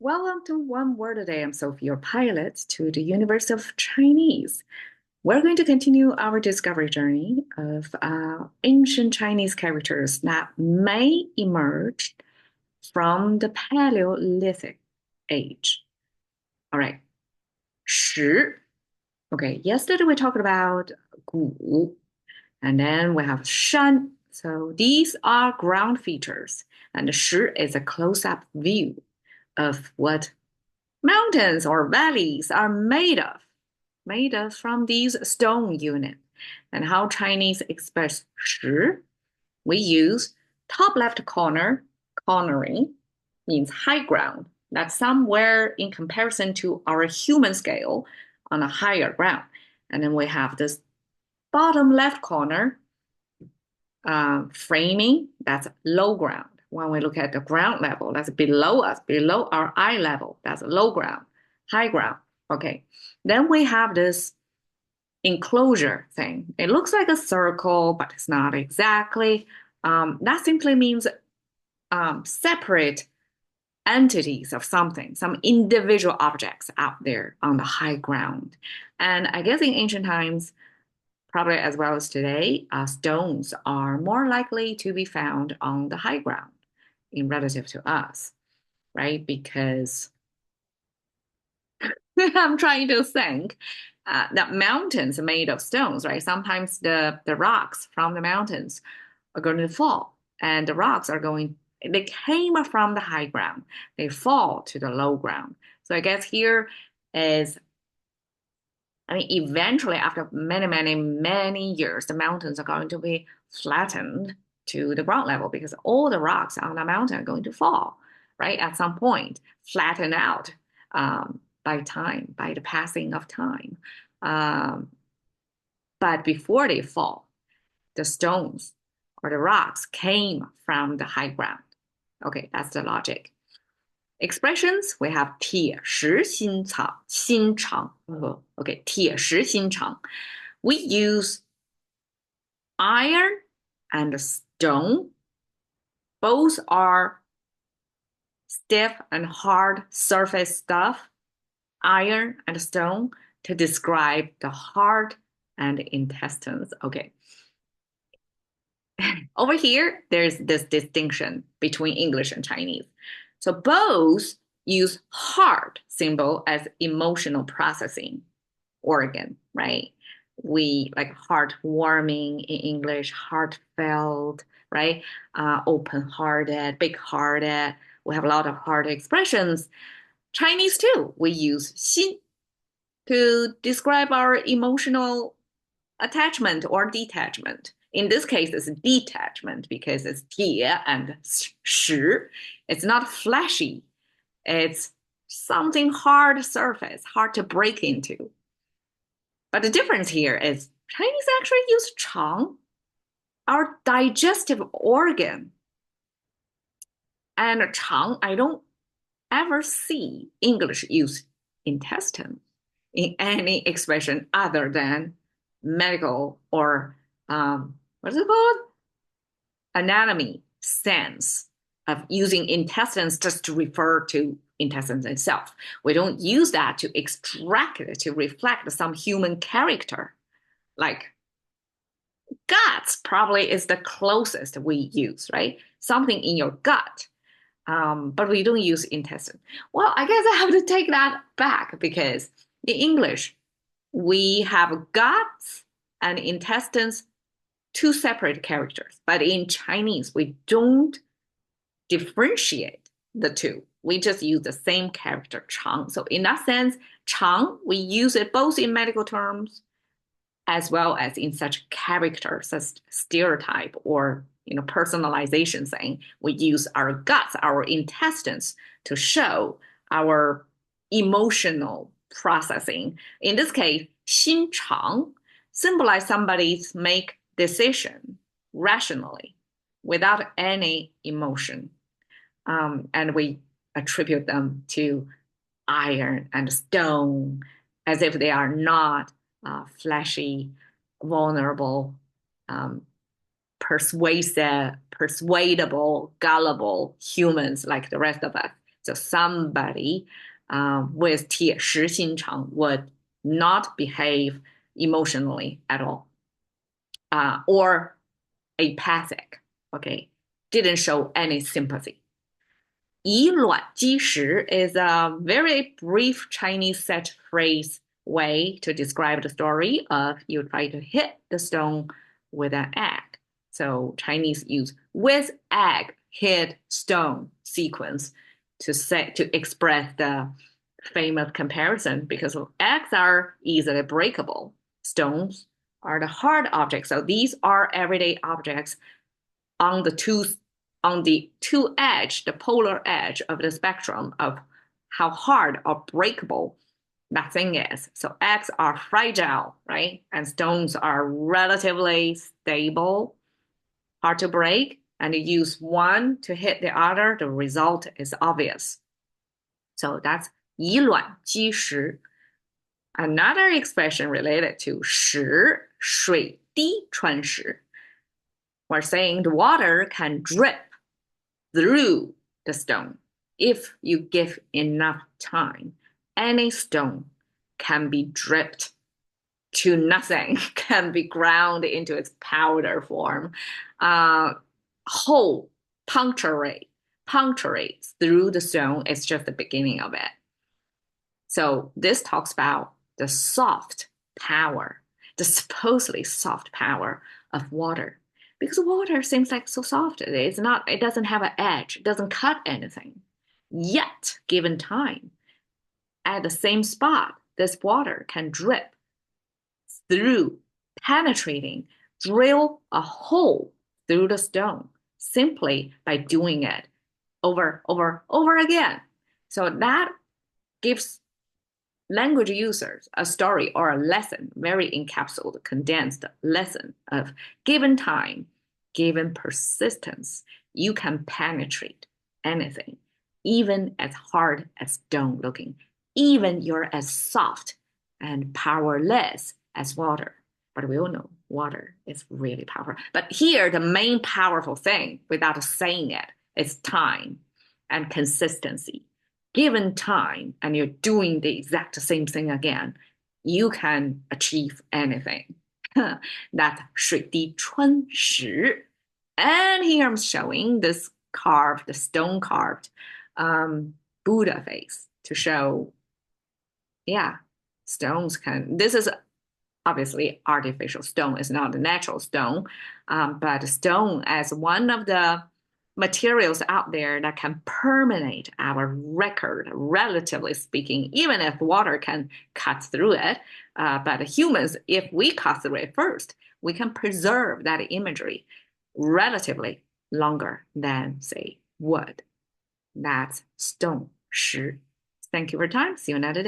Welcome to One Word a Day. I'm Sophie, your pilot to the University of Chinese. We're going to continue our discovery journey of ancient Chinese characters that may emerge from the Paleolithic age. All right, 石. Okay, yesterday we talked about 古, and then we have 山. So these are ground features, and 石 is a close-up view of what mountains or valleys are made of from these stone units. And how Chinese express 石, we use top left corner, cornering means high ground. That's somewhere in comparison to our human scale on a higher ground. And then we have this bottom left corner, framing, that's low ground. When we look at the ground level, that's below us, below our eye level, that's low ground, high ground. Okay. Then we have this enclosure thing. It looks like a circle, but it's not exactly. That simply means separate entities of something, some individual objects out there on the high ground. And I guess in ancient times, probably as well as today, stones are more likely to be found on the high ground in relative to us, right? Because I'm trying to think that mountains are made of stones, right? Sometimes the rocks from the mountains are going to fall, and the rocks are going, they came from the high ground, they fall to the low ground. So I guess here is, I mean, eventually, after many, many, many years, the mountains are going to be flattened to the ground level because all the rocks on the mountain are going to fall, right? At some point, flattened out by time, by the passing of time. Um, but before they fall, the stones or the rocks came from the high ground. Okay, that's the logic. Expressions, we have 铁石心肠, 心肠. Okay, 铁石心肠. We use iron and stone. Both are stiff and hard surface stuff, iron and stone, to describe the heart and intestines. Okay. Over here, there's this distinction between English and Chinese. So both use heart symbol as emotional processing organ, right? We like heartwarming in English, heartfelt, right? Open-hearted, big-hearted. We have a lot of heart expressions. Chinese too, we use 心 to describe our emotional attachment or detachment. In this case, it's detachment because it's 铁 and 石. It's not fleshy. It's something hard surface, hard to break into. But the difference here is Chinese actually use 肠, our digestive organ. And 肠, I don't ever see English use intestine in any expression other than medical or what's it called? Anatomy sense of using intestines just to refer to intestines itself. We don't use that to extract it, to reflect some human character. Like guts probably is the closest we use, right? Something in your gut. But we don't use intestine. Well, I guess I have to take that back because in English, we have guts and intestines, two separate characters. But in Chinese, we don't differentiate the two. We just use the same character, 肠. So in that sense, 肠, we use it both in medical terms as well as in such characters as stereotype or personalization thing. We use our guts, our intestines to show our emotional processing. In this case, 心肠symbolize somebody's make decision rationally without any emotion. And we attribute them to iron and stone as if they are not fleshy, vulnerable, persuasive, persuadable, gullible humans like the rest of us. So somebody with 铁石心肠 would not behave emotionally at all, or apathic, okay, didn't show any sympathy. 以卵击石 is a very brief Chinese set phrase way to describe the story of you try to hit the stone with an egg. So Chinese use with egg hit stone sequence to express the famous comparison because eggs are easily breakable. Stones are the hard objects. So these are everyday objects on the two edge, the polar edge of the spectrum of how hard or breakable that thing is. So eggs are fragile, right? And stones are relatively stable, hard to break. And you use one to hit the other, the result is obvious. So that's 以卵击石. Another expression related to 石水滴穿石. We're saying the water can drip through the stone if you give enough time. Any stone can be dripped to nothing, can be ground into its powder form. Hole punctuates through the stone. It's just the beginning of it. So this talks about the soft power, the supposedly soft power of water. Because water seems like so soft. It doesn't have an edge, it doesn't cut anything. Yet, given time, at the same spot, this water can drip through, penetrating, drill a hole through the stone simply by doing it over again. So that gives language users a story or a lesson, very encapsulated, condensed lesson of given time, given persistence, you can penetrate anything, even as hard as stone looking, even you're as soft and powerless as water. But we all know water is really powerful. But here, the main powerful thing, without saying it, is time and consistency. Given time and you're doing the exact same thing again, you can achieve anything. That's 水滴穿石. And here I'm showing this carved, the stone carved Buddha face to show, yeah, stones can, this is obviously artificial stone. It's not a natural stone, but stone as one of the materials out there that can permeate our record, relatively speaking, even if water can cut through it. But humans, if we cut through it first, we can preserve that imagery relatively longer than, say, wood. That's stone, 石. Thank you for your time. See you another day.